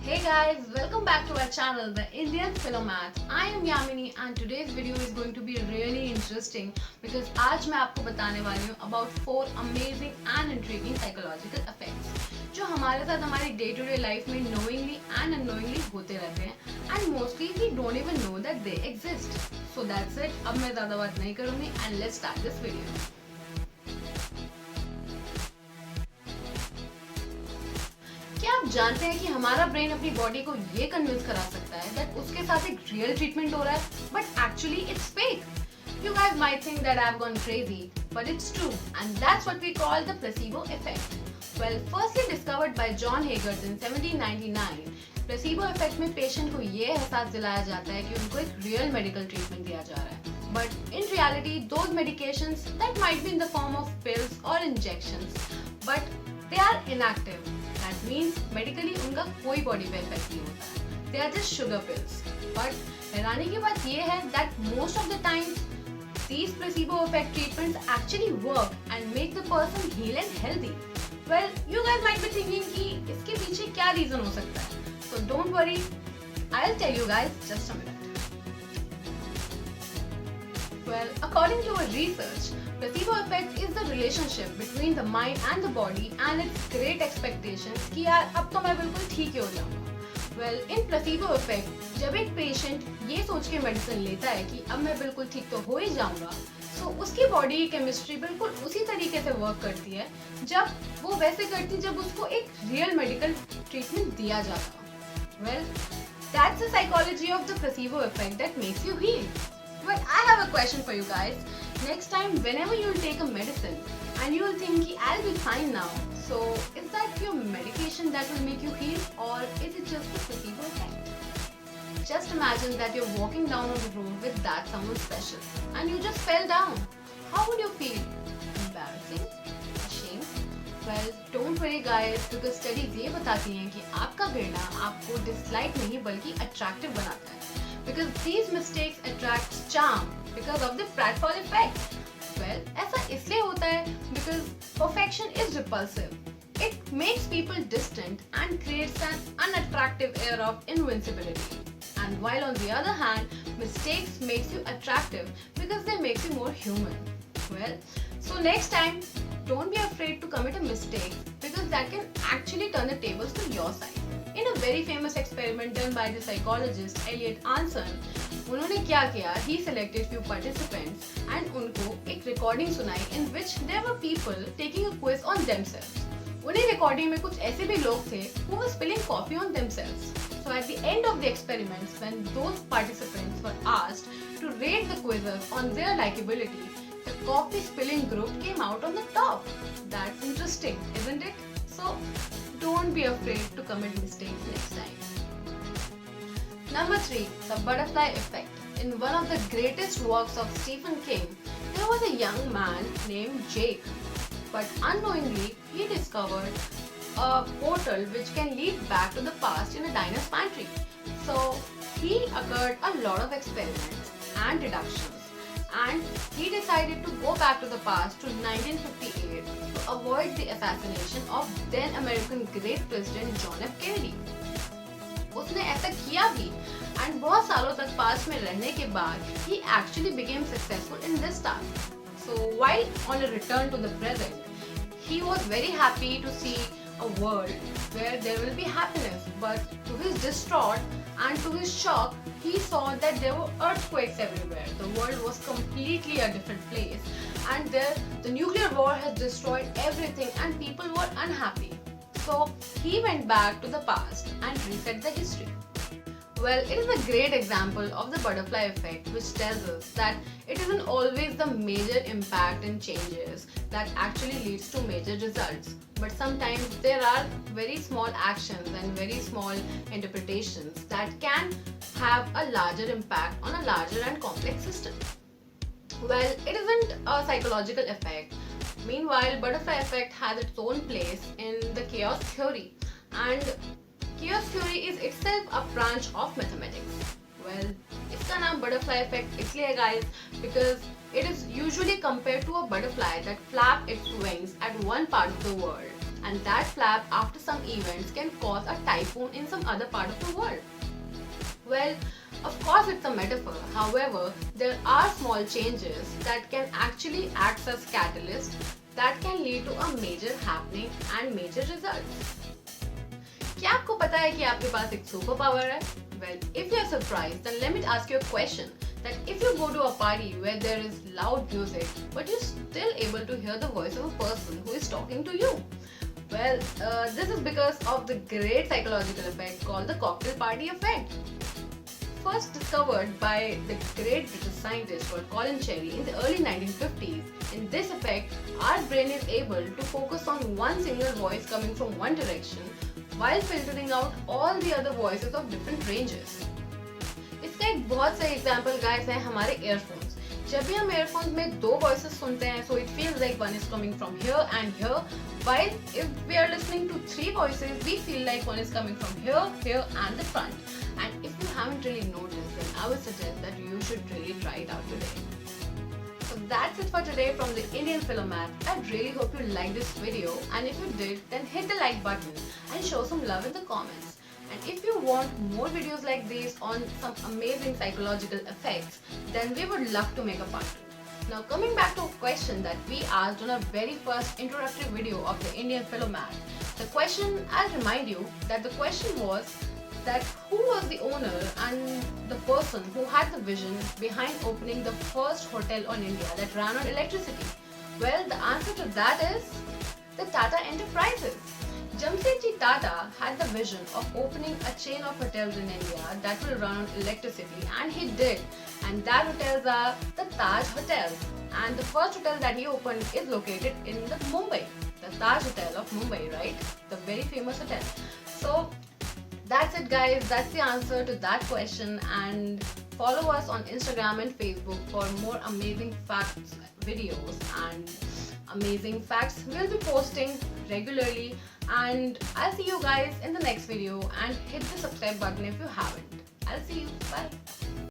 Hey guys, welcome back to our channel, The Indian Philomath. I am Yamini and today's video is going to be really interesting because आज मैं आपको बताने वाली हूँ about 4 amazing and intriguing psychological effects जो हमारे साथ हमारी day to day life में knowingly and unknowingly होते रहते हैं and mostly we don't even know that they exist. So that's it. अब मैं ज़्यादा बात नहीं करूँगी and let's start this video. क्या आप जानते हैं कि हमारा ब्रेन अपनी बॉडी को ये कन्विंस करा सकता है दैट उसके साथ एक रियल ट्रीटमेंट हो रहा है but actually it's fake. You guys might think that I've gone crazy, but it's true, and that's what we call the placebo effect. Well, firstly discovered by John Haggard in 1799, placebo effect में patient को ये एहसास दिलाया जाता है कि उनको एक रियल मेडिकल ट्रीटमेंट दिया जा रहा है. But in reality, those medications that might be in the form of pills or injections, but they are inactive. That means medically उनका कोई बॉडी पे इफेक्ट नहीं होता है. They are just sugar pills. But हैरानी की बात ये है that most of the time these placebo effect treatments actually work and make the person heal and healthy. Well, you guys might be thinking कि इसके पीछे क्या reason हो सकता है. So don't worry, I'll tell you guys just a minute. Well, according to a research, placebo effect is the relationship between the mind and the body and its great expectations कि यार अब तो मैं बिल्कुल ठीक ही हो जाऊंगा. Well, in placebo effect, जब एक पेशेंट ये सोच के मेडिसिन लेता है कि अब मैं बिल्कुल ठीक तो हो ही जाऊंगा, तो उसकी बॉडी की केमिस्ट्री बिल्कुल उसी तरीके से वर्क करती है जब वो वैसे करती जब उसको एक रियल मेडिकल ट्रीटमेंट दिया जाता. Well, that's the psychology of the placebo effect that makes you heal. Well, I have a question for you guys. Next time, whenever you'll take a medicine and you'll think I'll be fine now, so is that your medication that will make you heal or is it just a placebo effect? Just imagine that you're walking down on the road with that someone special and you just fell down. How would you feel? Embarrassing? Ashamed? Well, don't worry guys, because studies ये बताती हैं कि आपका गिरना आपको dislike नहीं बल्कि attractive बनाता है. Because these mistakes attract charm because of the pratfall effect. Well, ऐसा इसलिए होता है because perfection is repulsive. It makes people distant and creates an unattractive air of invincibility. And while on the other hand, mistakes makes you attractive because they make you more human. Well, so next time, don't be afraid to commit a mistake because that can actually turn the tables to your side. In a very famous experiment done by the psychologist Elliot Anson, उन्होंने क्या किया? He selected few participants and उनको एक recording सुनाई in which there were people taking a quiz on themselves. उन्हीं recording में कुछ ऐसे भी लोग थे who were spilling coffee on themselves. So at the end of the experiments, when those participants were asked to rate the quizzers on their likability, the coffee spilling group came out on the top. That's interesting, isn't it? So don't be afraid to commit mistakes next time. Number 3, the butterfly effect. In one of the greatest works of Stephen King, there was a young man named Jake. But unknowingly, he discovered a portal which can lead back to the past in a diner's pantry. So he occurred a lot of experiments and deductions. And he decided to go back to the past to 1958 to avoid the assassination of then American great president John F. Kennedy. उसने ऐसा किया भी and बहुत सालों तक past में रहने के बाद he actually became successful in this task. So while on a return to the present, he was very happy to see a world where there will be happiness, but to his distraught and to his shock, he saw that there were earthquakes everywhere. The world was completely a different place and there the nuclear war has destroyed everything and people were unhappy. So he went back to the past and reset the history. Well, it is a great example of the butterfly effect which tells us that it isn't always the major impact and changes that actually leads to major results. But sometimes there are very small actions and very small interpretations that can have a larger impact on a larger and complex system. Well, it isn't a psychological effect. Meanwhile, butterfly effect has its own place in the chaos theory, and chaos theory is itself a branch of mathematics. Well, इसका नाम butterfly effect इसलिए है guys because it is usually compared to a butterfly that flap its wings at one part of the world and that flap after some events can cause a typhoon in some other part of the world. Well, of course it's a metaphor. However, there are small changes that can actually act as catalyst that can lead to a major happening and major results. क्या आपको पता है कि आपके पास एक super power है? Well, if you are surprised, then let me ask you a question. That if you go to a party where there is loud music, but you're still able to hear the voice of a person who is talking to you. Well, this is because of the great psychological effect called the cocktail party effect. First discovered by the great British scientist called Colin Cherry in the early 1950s, in this effect, our brain is able to focus on one single voice coming from one direction while filtering out all the other voices of different ranges. इसका एक बहुत सही example guys है हमारे earphones. जब भी हम earphones में दो voices सुनते हैं, so it feels like one is coming from here and here, while if we are listening to three voices, we feel like one is coming from here, here and the front. And if you haven't really noticed, then I would suggest that you should really try it out today. So that's it for today from the Indian Philomath. I really hope you liked this video, and if you did, then hit the like button and show some love in the comments. And if you want more videos like these on some amazing psychological effects, then we would love to make a part 2. Now coming back to a question that we asked on our very first introductory video of the Indian Philomath. The question, I'll remind you that the question was that who was the owner and the person who had the vision behind opening the first hotel on India that ran on electricity? Well, the answer to that is the Tata Enterprises. Jamsetji Tata had the vision of opening a chain of hotels in India that will run on electricity, and he did. And that hotels are the Taj Hotels. And the first hotel that he opened is located in the Mumbai, the Taj Hotel of Mumbai, right? The very famous hotel. So that's it guys, that's the answer to that question, and follow us on Instagram and Facebook for more amazing facts videos and amazing facts we'll be posting regularly. And I'll see you guys in the next video, and hit the subscribe button if you haven't. I'll see you. Bye.